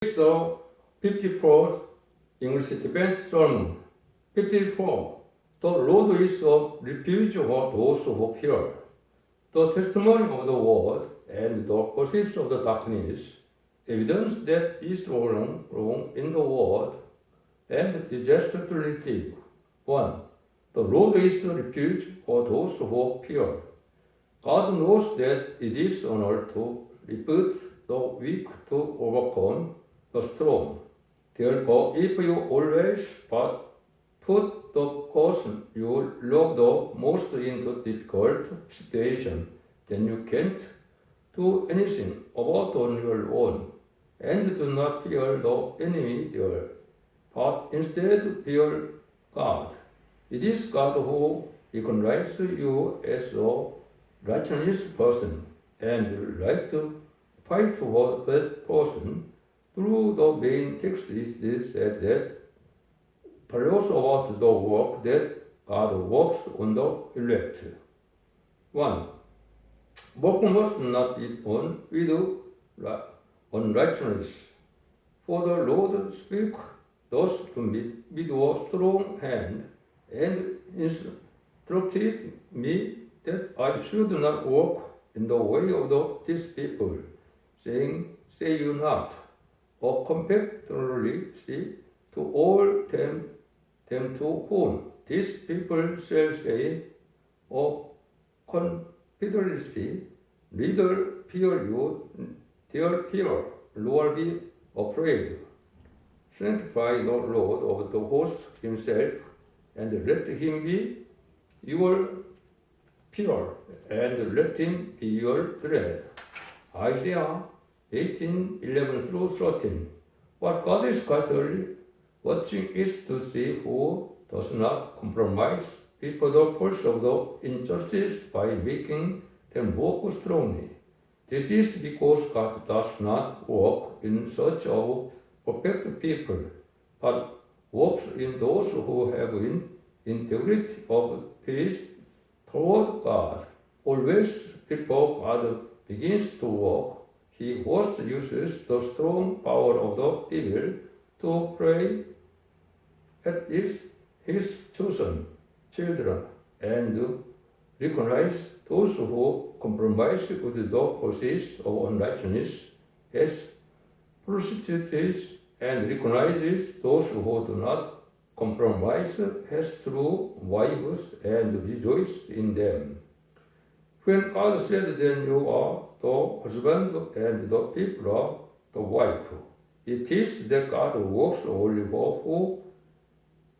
It's the 54th English Defense Sermon. 54. The Lord is a refuge for those who fear. The testimony of the word and the persist of the darkness, evidence that is wrong in the word, and disaster to receive. 1. The Lord is a refuge for those who fear. God knows that it is honor to rebuke the weak to overcome the strong. Therefore, if you always put the person you love the most into difficult situation, then you can't do anything about on your own, and do not fear the enemy there, but instead fear God. It is God who recognizes you as a righteous person and right to fight for that person. Through the main text is this that tells about the work that God works on the elect. 1. Work must not be done with unrighteousness. For the Lord speaks thus to me with a strong hand, and instructed me that I should not walk in the way of these people, saying, Say you not, or compactly say to all them to whom these people shall say, or confidently, neither fear you, their fear, nor be afraid. Sanctify the Lord of the host himself, and let him be your fear, and let him be your dread. Isaiah 18:11 through 13. What God is quietly watching is to see who does not compromise before the force of the injustice by making them walk strongly. This is because God does not walk in search of perfect people, but walks in those who have integrity of faith toward God. Always before God begins to walk, He first uses the strong power of the evil to pray at his chosen children and recognize those who compromise with the process of unrighteousness as prostitutes, and recognizes those who do not compromise as true wives and rejoice in them. When God said, Then you are the husband and the people are the wife, it is that God works only for who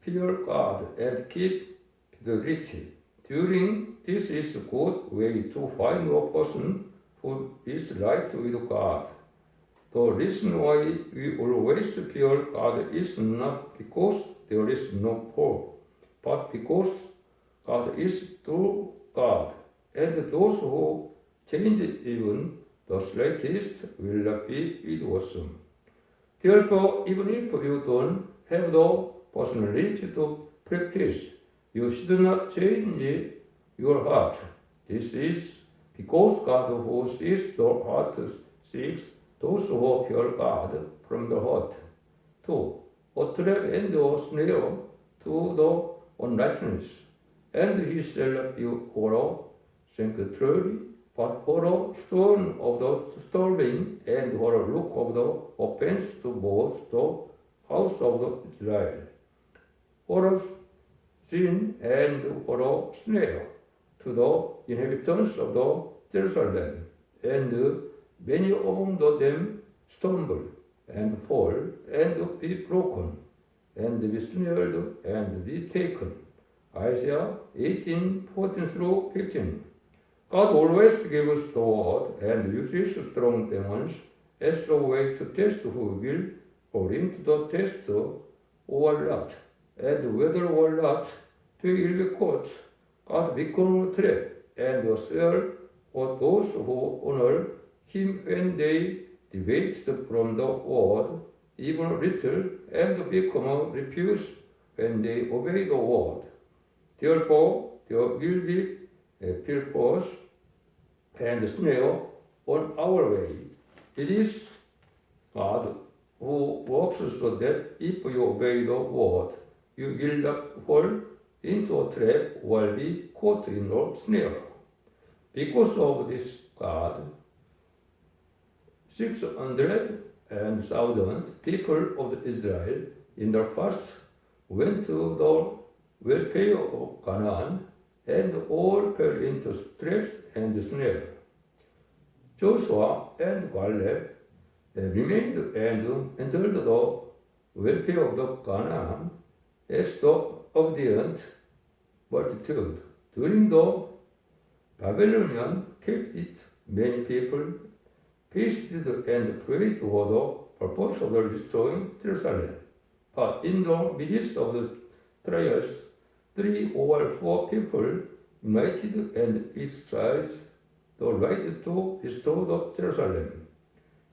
fear God and keep fidelity. During this is a good way to find a person who is right with God. The reason why we always fear God is not because there is no hope, but because God is true God, and those who change even the slightest will not be with us. Therefore, even if you don't have the personality to practice, you should not change your heart. This is because God who sees the heart seeks those who fear God from the heart. 2. A trap and a snare to the unrighteous, and he shall not be for a sanctuary, but for a stone of the stumbling, and for a look of the offense to both the house of Israel, for a sin and for a snare to the inhabitants of the Jerusalem, and many among them stumble and fall and be broken and be snared and be taken. Isaiah 18:14 through 15. God always gives the word and uses strong demons as a way to test who will go into the test or not, and whether or not they will be caught. God becomes a trap and a snare for those who honor Him when they deviate from the word, even little, and become a refuge when they obey the word. Therefore, there will be a purpose and snare on our way. It is God who works so that if you obey the word, you will not fall into a trap or be caught in a snare. Because of this, God, 600,000 people of Israel in the first went to the welfare of Canaan, and all fell into traps and snares. Joshua and Caleb remained and entered the welfare of the Canaan as the obedient multitude. During the Babylonian captivity, many people feasted and prayed for the purpose of restoring Jerusalem. But in the midst of the trials, 3 or 4 people united and exercised the right to restore the Jerusalem.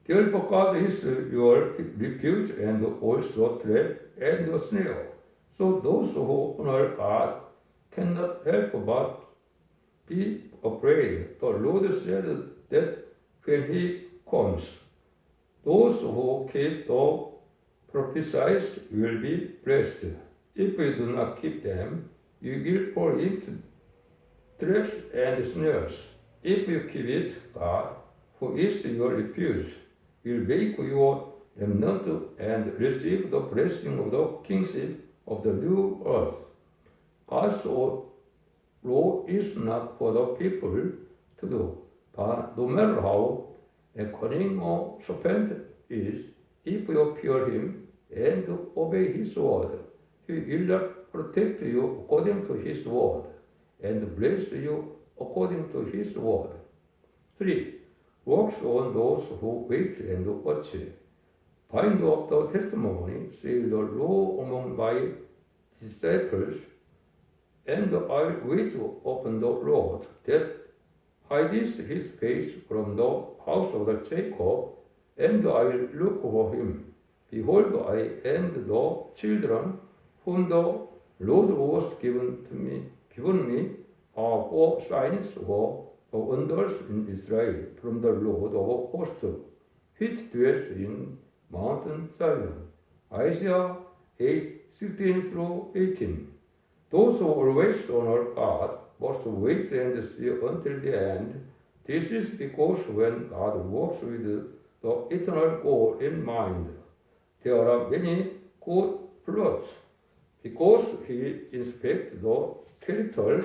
Therefore God is your refuge and also trap and the snare. So those who honor God cannot help but be afraid. The Lord said that when He comes, those who keep the prophecies will be blessed. If you do not keep them, you will fall into traps and snares. If you keep it, God, who is your refuge, will make you remnant and receive the blessing of the kingship of the new earth. God's law is not for the people to do, but no matter how cunning a serpent is, if you fear him and obey his word, he will not protect you according to his word, and bless you according to his word. 3. Works on those who wait and watch. Bind up the testimony, say the law among my disciples, and I wait upon the Lord, that hides his face from the house of the Jacob, and I will look for him. Behold, I and the children whom the Lord was given me are for signs of wonders in Israel from the Lord of hosts, which dwells in Mountain Zion. Isaiah 8:16-18. Those who always honor God must wait and see until the end. This is because when God works with the eternal goal in mind, there are many good plots. Because He inspects the character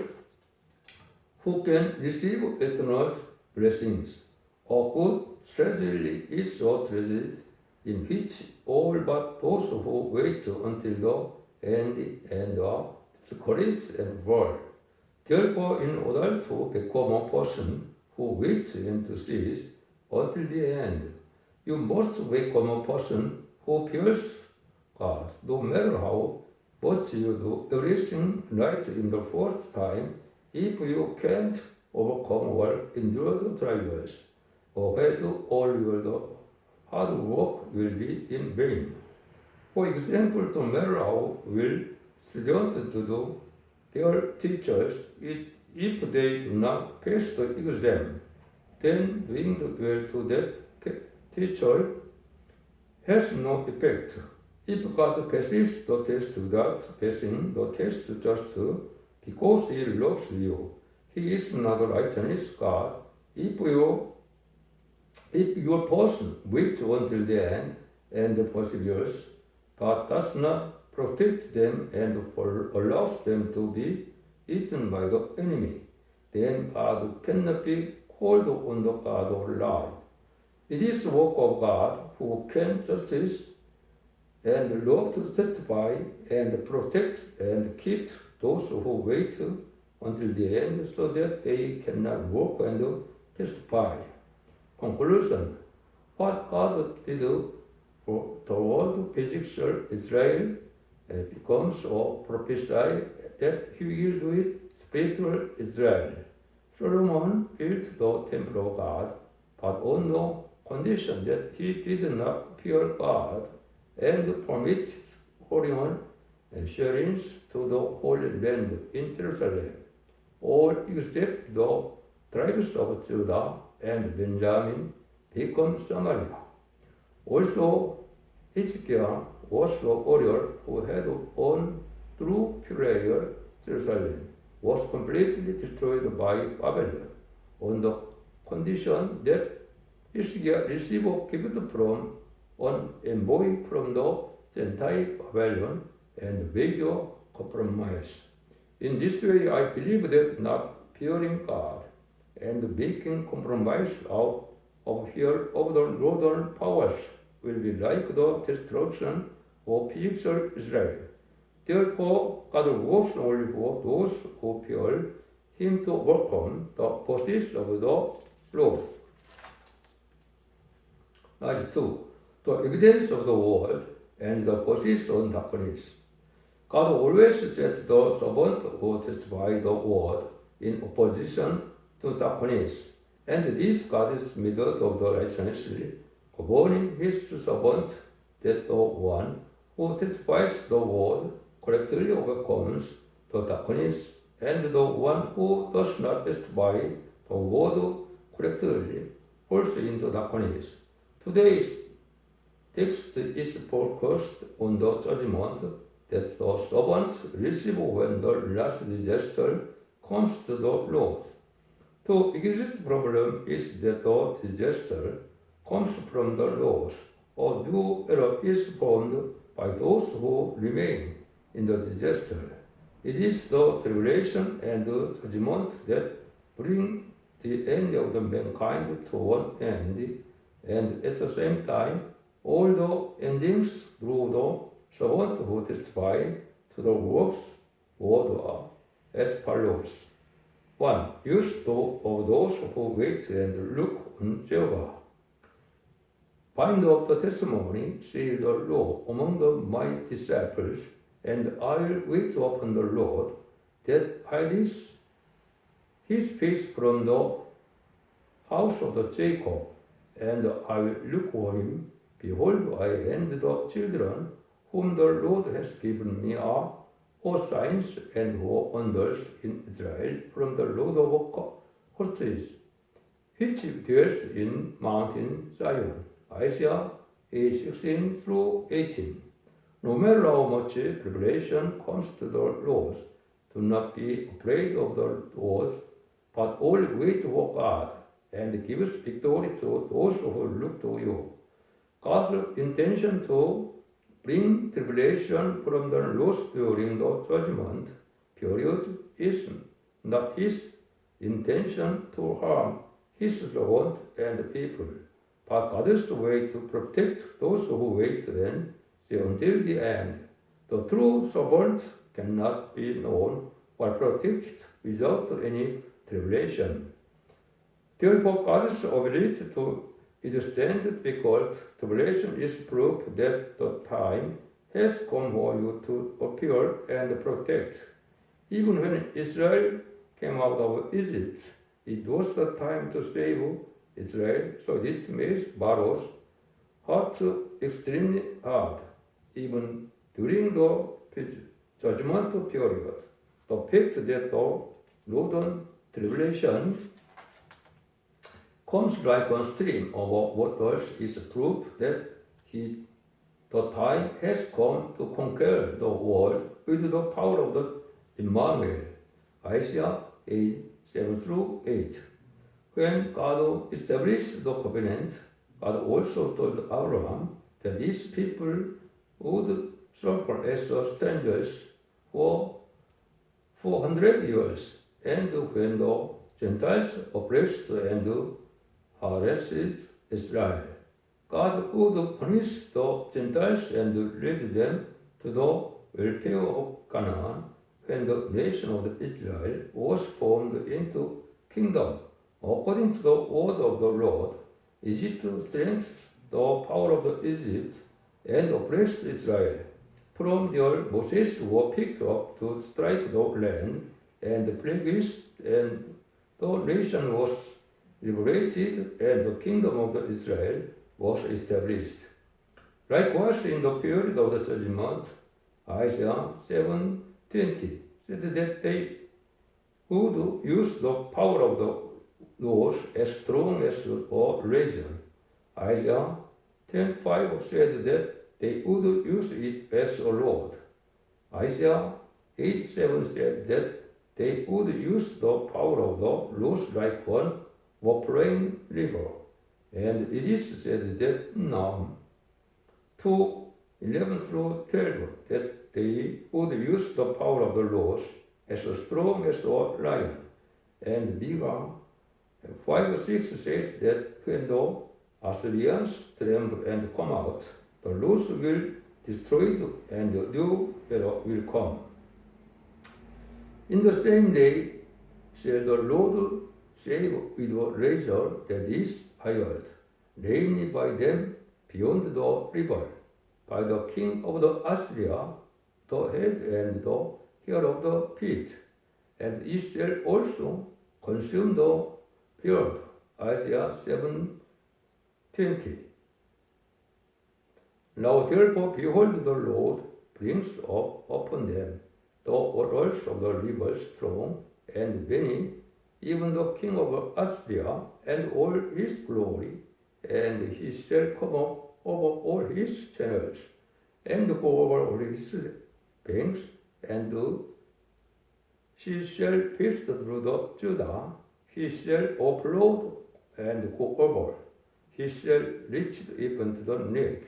who can receive eternal blessings. A good strategy is so treasured in which all but those who wait until the end are discouraged and bored. Therefore, in order to become a person who waits and sees until the end, you must become a person who fears God. No matter how much you do everything right in the first time, if you can't overcome or endure the trials, ahead all your hard work will be in vain. For example, no matter how well students do their teachers, if they do not pass the exam, then doing well to that teacher has no effect. If God passes the test without passing the test just because He loves you, He is not a righteous God. If your person waits until the end and perseveres, but does not protect them and allows them to be eaten by the enemy, then God cannot be called on the God of life. It is the work of God who can justice and love to testify and protect and keep those who wait until the end so that they cannot work and testify. Conclusion. What God did toward physical Israel becomes a prophecy that He will do it spiritual Israel. Solomon built the temple of God, but on the condition that he did not fear God and permit foreign sharings to the Holy Land in Jerusalem, all except the tribes of Judah and Benjamin become Samaria. Also, Hezekiah was the warrior who had won through prayer Jerusalem was completely destroyed by Babylon on the condition that Hezekiah received a gift from an envoy from the Gentile Babylon and made a compromise. In this way, I believe that not fearing God and making compromise out of fear of the northern powers will be like the destruction of physical Israel. Therefore, God works only for those who fear Him to overcome the forces of the Lord. Number 2. The evidence of the world and the forces of darkness. God always set the servant who testify the word in opposition to darkness, and this God's method of the righteousness, governing His servant, that the one who testifies the word correctly overcomes the darkness, and the one who does not testify the word correctly falls into darkness. Today's text is focused on the judgment that the servants receive when the last disaster comes to the Lord. The biggest problem is that the disaster comes from the Lord, or new error is formed by those who remain in the disaster. It is the tribulation and the judgment that bring the end of the mankind to an end, and at the same time, all the endings through the servant who testify to the works word are as follows. 1. Use of those who wait and look on Jehovah. Find out the testimony, say the law among my disciples, and I will wait upon the Lord, that hides his face from the house of the Jacob, and I will look for him. Behold, I and the children whom the Lord has given me are for signs and for wonders in Israel from the Lord of hosts, which dwells in mountain Zion. Isaiah 8:16 through 18. No matter how much tribulation comes to the Lord, do not be afraid of the Lord, but only wait for God, and give victory to those who look to you. God's intention to bring tribulation from the lost during the judgment period is not His intention to harm His servant and people, but God's way to protect those who wait and see until the end. The true servant cannot be known or protected without any tribulation. Therefore, God's ability to withstand difficult tribulation is proof that the time has come for you to appear and protect. Even when Israel came out of Egypt, it was the time to save Israel, so it made Pharaoh's heart extremely hard, even during the judgment period. The fact that the northern tribulation comes like a stream of waters is proof that the time has come to conquer the world with the power of the Emmanuel. Isaiah 8:7 through 8. When God established the covenant, God also told Abraham that these people would suffer as strangers for 400 years, and when the Gentiles oppressed and harassed Israel, God would punish the Gentiles and lead them to the welfare of Canaan when the nation of Israel was formed into kingdom. According to the word of the Lord, Egypt strengthened the power of Egypt and oppressed Israel. From there, Moses was picked up to strike the land and plagues, and the nation was liberated, and the kingdom of Israel was established. Likewise, in the period of the judgment, Isaiah 7:20 said that they would use the power of the Lord as strong as a razor. Isaiah 10:5 said that they would use it as a rod. Isaiah 8:7 said that they would use the power of the laws like one flowing river. And it is said that Nahum 2:11 through 12 that they would use the power of the laws as strong as a lion. And Micah 5:6 says that when the Assyrians tremble and come out, the laws will destroy it and the new era will come. In the same day shall the Lord save with a razor that is hired, namely by them beyond the river, by the king of the Assyria, the head and the hair of the feet, and it shall also consume the beard. Isaiah 7:20. Now therefore behold, the Lord brings up upon them the waters of the river strong and many, even the king of Assyria and all his glory, and he shall come up over all his channels, and go over all his banks, and he shall pass through the Judah, he shall overflow and go over, he shall reach even to the neck,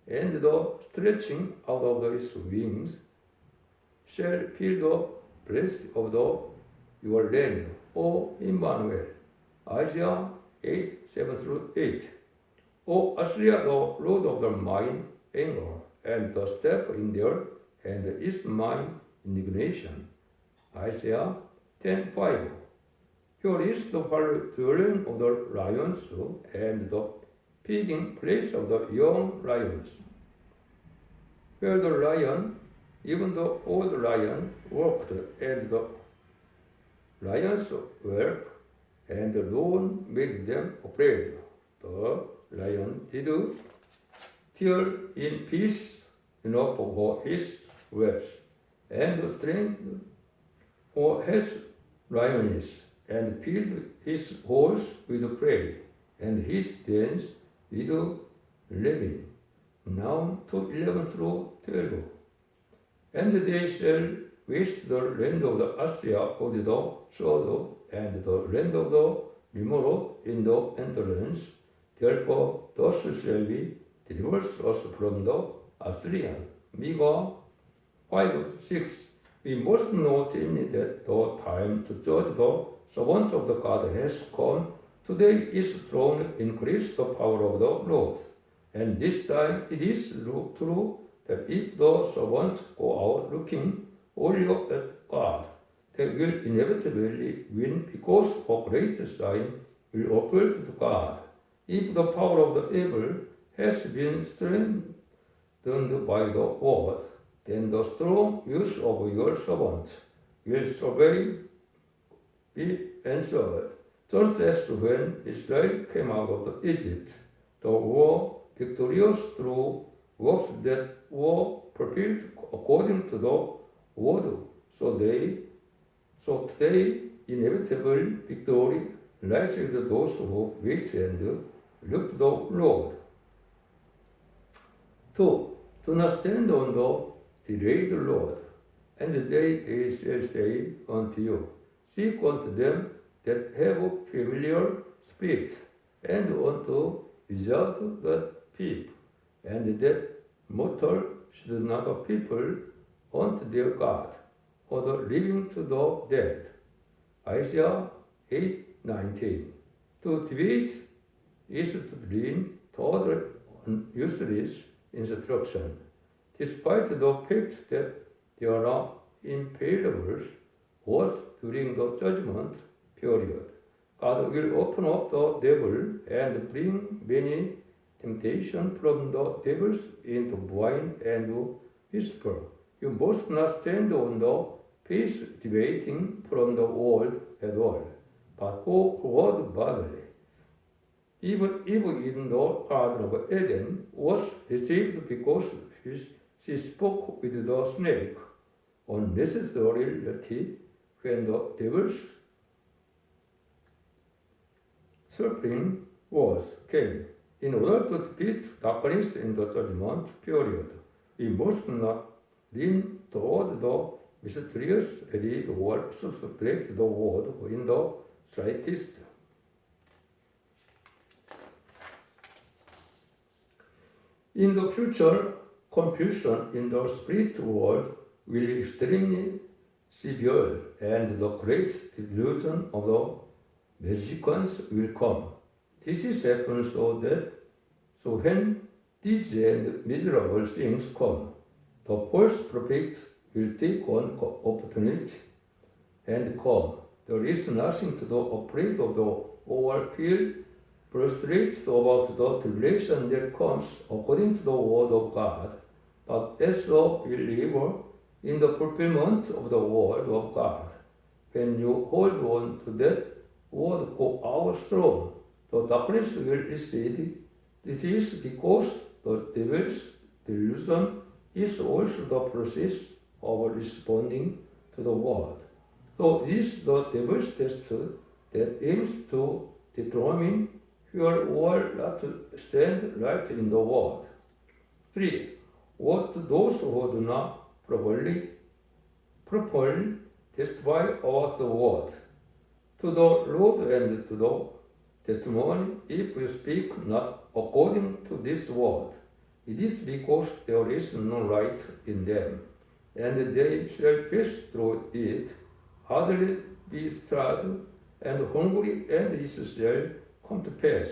and the stretching out of his wings shall fill the breast of your land, O Emmanuel. Isaiah 8:7 through 8. O Assyria, the Lord of the mine anger, and the staff in their hand is mine indignation. Isaiah 10:5. Here is the dwelling of the lions and the feeding place of the young lions, where the lion, even the old lion, walked, and the lions worked, and the Lord made them afraid. The lion did tear in pieces enough for his webs, and strength for his lioness, and filled his holes with prey, and his dens with living. Now 2:11 through 12. And they shall waste the land of the Assyria with the sword, and the land of the Nimrod in the endurance. Therefore, thus shall we deliver us from the Assyrian. Micah 5:6. We must note in that the time to judge the servants of the God has come. Today is thrown increase the power of the Lord. And this time it is true that if the servants go out looking only at God, they will inevitably win because a great sign will appear to God. If the power of the evil has been strengthened by the word, then the strong use of your servants will survey be answered. Just as when Israel came out of Egypt, they were victorious through works that were fulfilled according to the word. So today, inevitable victory lies with those who wait and look to the Lord. 2. Do not stand on the delayed Lord, and they shall say unto you, seek unto them that have familiar spirits, and unto wizards that peep, and that mortal should not people unto their God, or the living to the dead. Isaiah 8:19. To debate is to lean toward useless instruction, despite the fact that there are infallibles both during the judgment period. God will open up the devil and bring many temptations from the devils into wine and whisper. You must not stand on the face debating from the world at all, but go forward bodily. Even in the Garden of Eden was deceived because she spoke with the snake, unnecessarily when the devil's serpent was came. In order to defeat darkness in the judgment period, we must not lean toward the mysterious elite or subtract the word in the slightest. In the future, confusion in the spirit world will be extremely severe, and the great delusion of the magicians will come. This is happened so when these and miserable things come, the false prophet will take on opportunity and come. There is nothing to be afraid of or feel frustrated about the tribulation that comes according to the word of God. But as a believer in the fulfillment of the word of God, when you hold on to that word out strong, the darkness will recede. This is because the devil's delusion is also the process of responding to the word. So it is the devil's test that aims to determine where or not to stand right in the word. 3. What those who do not properly testify about the word. To the Lord and to the testimony, if you speak not according to this word, it is because there is no light in them, and they shall pass through it, hardly be starved, and hungry, and it shall come to pass.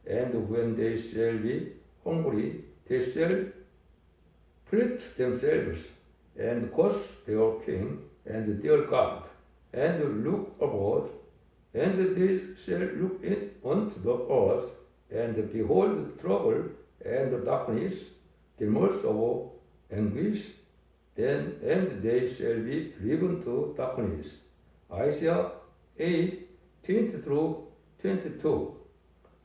And when they shall be hungry, they shall fret themselves, and curse their king and their God, and look abroad, and they shall look in unto the earth, and behold trouble and darkness, the midst of anguish, and they shall be driven to darkness. Isaiah 8:20-22.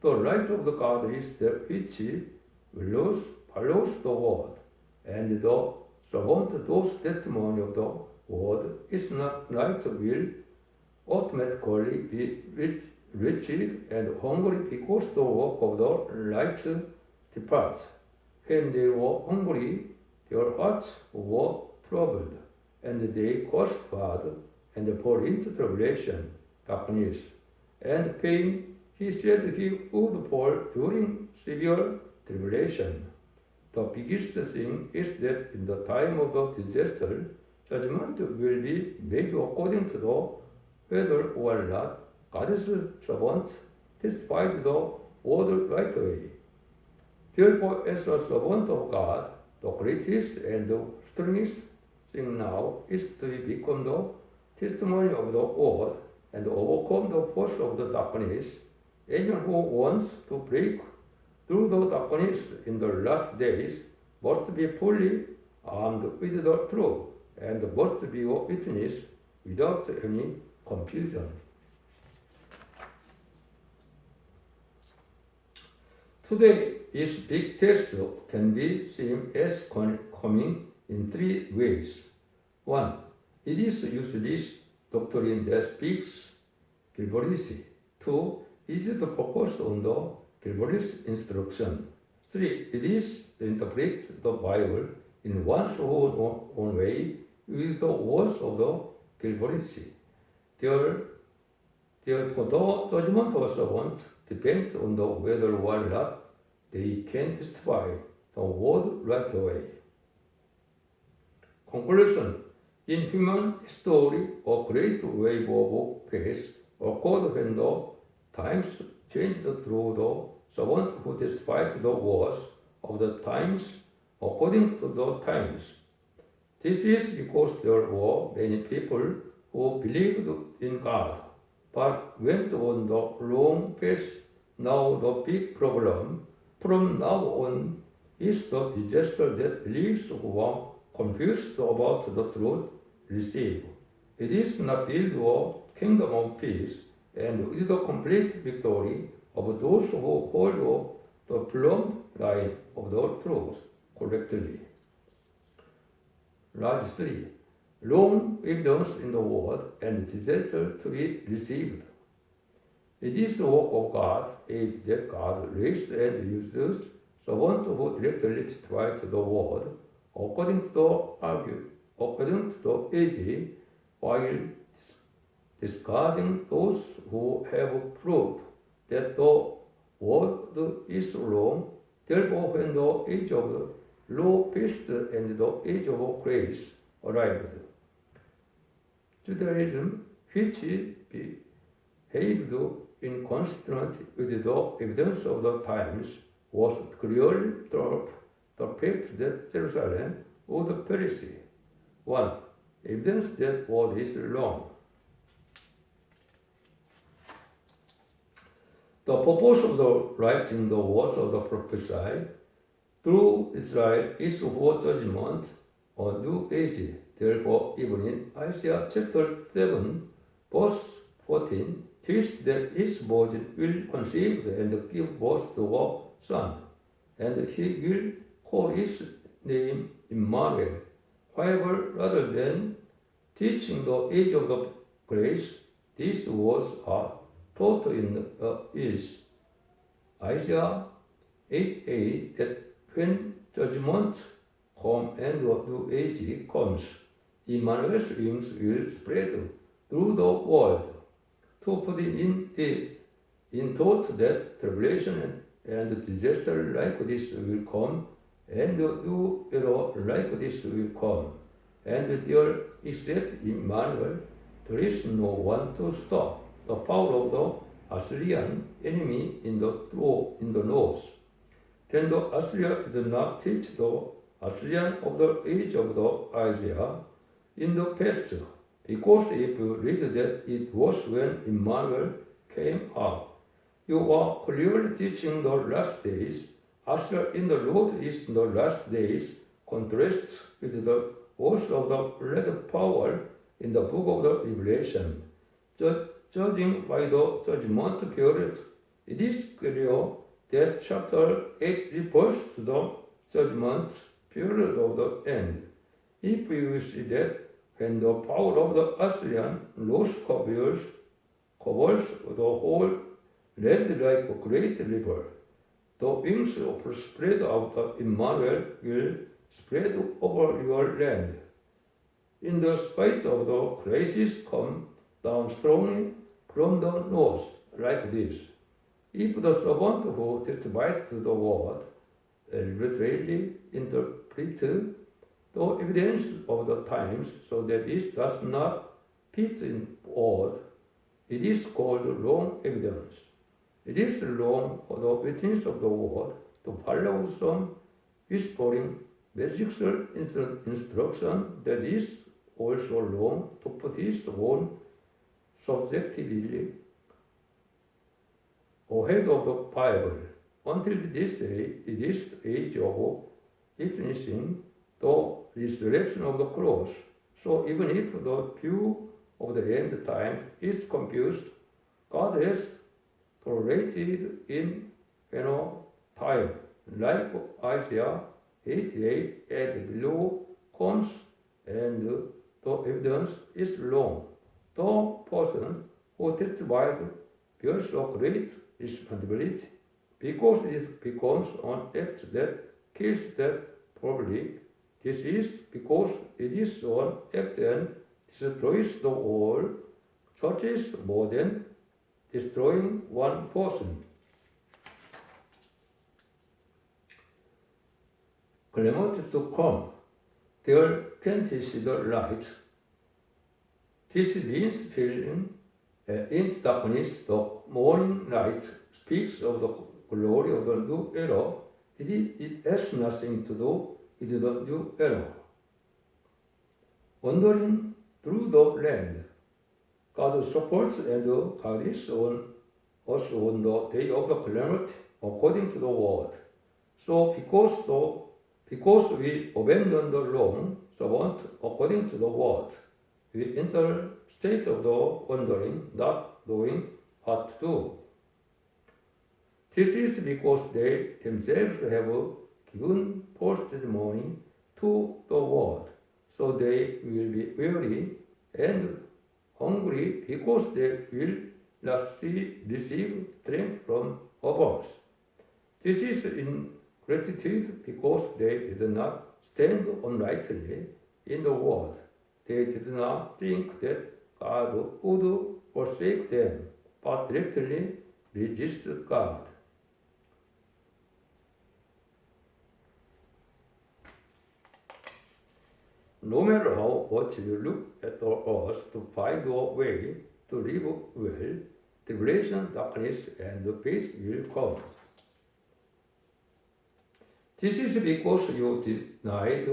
The light of the God is that which follows the word, and the servant those testimony of the word is not light will automatically be wretched and hungry because the work of the light departs. When they were hungry, their hearts were troubled, and they cursed God and fell into tribulation, darkness, and pain. He said he would fall during severe tribulation. The biggest thing is that in the time of the disaster, judgment will be made according to the whether or not God's servant testified the word right away. Therefore, as a servant of God, the greatest and the strongest thing now is to become the testimony of the word and overcome the force of the darkness. Anyone who wants to break through the darkness in the last days must be fully armed with the truth and must be a witness without any confusion. Today, this big test can be seen as coming in 3 ways. 1. It is useless doctrine that speaks Gilbertese. 2. It is the focus on the Gilbertese instruction. 3. It is to interpret the Bible in one's own way with the words of the Gilbertese. Therefore, the judgment of a servant depends on the whether or not they can testify the word right away. Conclusion. In human history, a great wave of faith occurred when the times changed through the servant who testified the words of the times according to the times. This is because there were many people who believed in God, but went on the wrong path. Now the big problem from now on is the disaster that believers who are confused about the truth receive. It is not build a kingdom of peace and with the complete victory of those who hold the plumb line of the truth correctly. Large 3. Long evidence in the word and disaster to be received. It is the work of God's age that God raised and uses servants who directly testify to the word, according to the age, while discarding those who have proof that the word is wrong. Therefore, when the age of the law passed and the age of grace arrived, Judaism, which behaved inconsistent with the evidence of the times, was clearly taught the fact that Jerusalem would perish. 1. Evidence that word is wrong. The purpose of the writing the words of the prophesy through Israel is for judgment on new age. Therefore, even in Isaiah chapter 7, verse 14, teach that his virgin will conceive and give birth to a son, and he will call his name Emmanuel. However, rather than teaching the age of the grace, these words are taught in is Isaiah 8:8 that when judgment comes and the new age comes, Emmanuel's wings will spread through the world. To put it in thought that tribulation and disaster like this will come, and the new era like this will come, and there except Emmanuel, there is no one to stop the power of the Assyrian enemy in the north. Then the Assyria did not teach the Assyrian of the age of the Isaiah in the past, because if you read that it was when Emmanuel came up, you are clearly teaching the last days. Assyria in the Lord is in the last days, contrasts with the words of the red power in the book of the Revelation. Judging by the judgment period, it is clear that chapter 8 refers to the judgment period of the end. If we see that when the power of the Assyrian lost covers the whole land like a great river, the wings of spread out of Emmanuel will spread over your land. In the spite of the crisis come down strongly from the north, like this. If the servant who testifies to the word literally interpret the evidence of the times so that it does not fit in word, it is called wrong evidence. It is wrong for the witness of the word to follow some whispering magical instruction that is also wrong to put his own subjectively ahead of the Bible. Until this day, it is the age of witnessing the resurrection of the cross. So even if the view of the end times is confused, God has tolerated in time, like Isaiah 88 and below comes, and the evidence is wrong. The person who testified bears a great responsibility, because it becomes an act that kills that public. This is because it is an act and destroys the whole churches more than destroying one person. Calamity to come, there can't see the light. This means feeling in darkness, the morning light speaks of the glory of the new era. It has nothing to do with the new era. Wandering through the land, God supports and guides us on the day of the calamity according to the word. So because we abandon the wrong servant according to the word, we enter a state of the wandering, not knowing what to do. This is because they themselves have given false testimony to the word, so they will be weary and hungry because they will receive strength from above. This is in gratitude because they did not stand uprightly in the world. They did not think that God would forsake them, but directly resist God. No matter how much we look at us to find a way to live well, tribulation, darkness, and peace will come. This is because you denied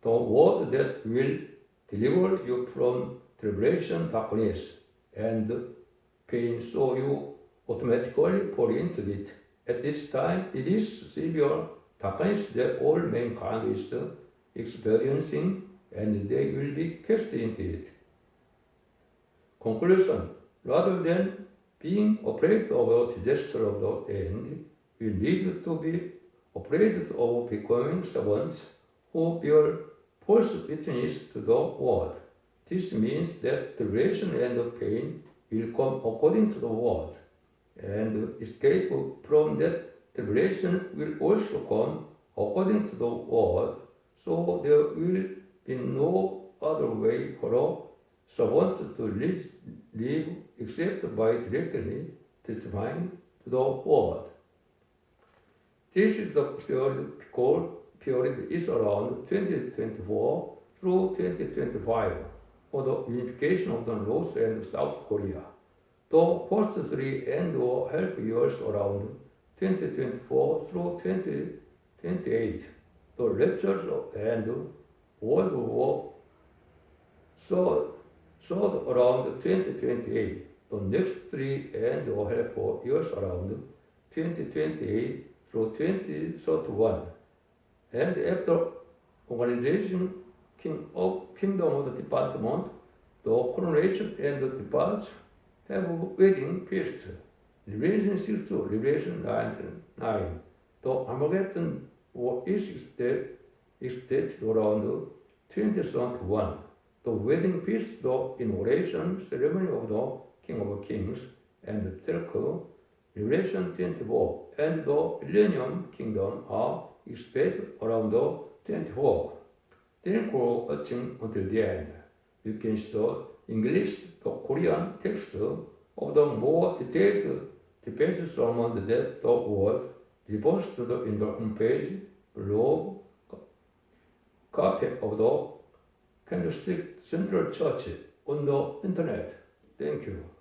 the word that will deliver you from tribulation, darkness, and pain, so you automatically fall into it. At this time, it is severe darkness that all mankind is experiencing, and they will be cast into it. Conclusion: rather than being afraid of a disaster of the end, we need to be afraid of becoming servants who bear false witness to the word. This means that tribulation and pain will come according to the word, and escape from that tribulation will also come according to the word, so there will be no other way for a servant to live except by directly testifying to the word. This is the period is around 2024 through 2025 for the unification of the North and South Korea. The first three end-of-half years around 2024 through 2028. The lectures and World War third around 2028. The next three end-of-half years around 2028 through 2031. And after organization Kingdom of the Department, the coronation and the departs have a wedding feast. Revelation 6 to Revelation 9. The Armageddon War is staged around 2031. The wedding feast, the inauguration ceremony of the King of Kings and the Telco, Revelation 24, and the Millennium Kingdom are expected around the 24. Thank you for watching until the end. You can study English, the Korean text of the more detailed defense sermon that the word refers to in the homepage below copy of the Candlestick Central Church on the internet. Thank you.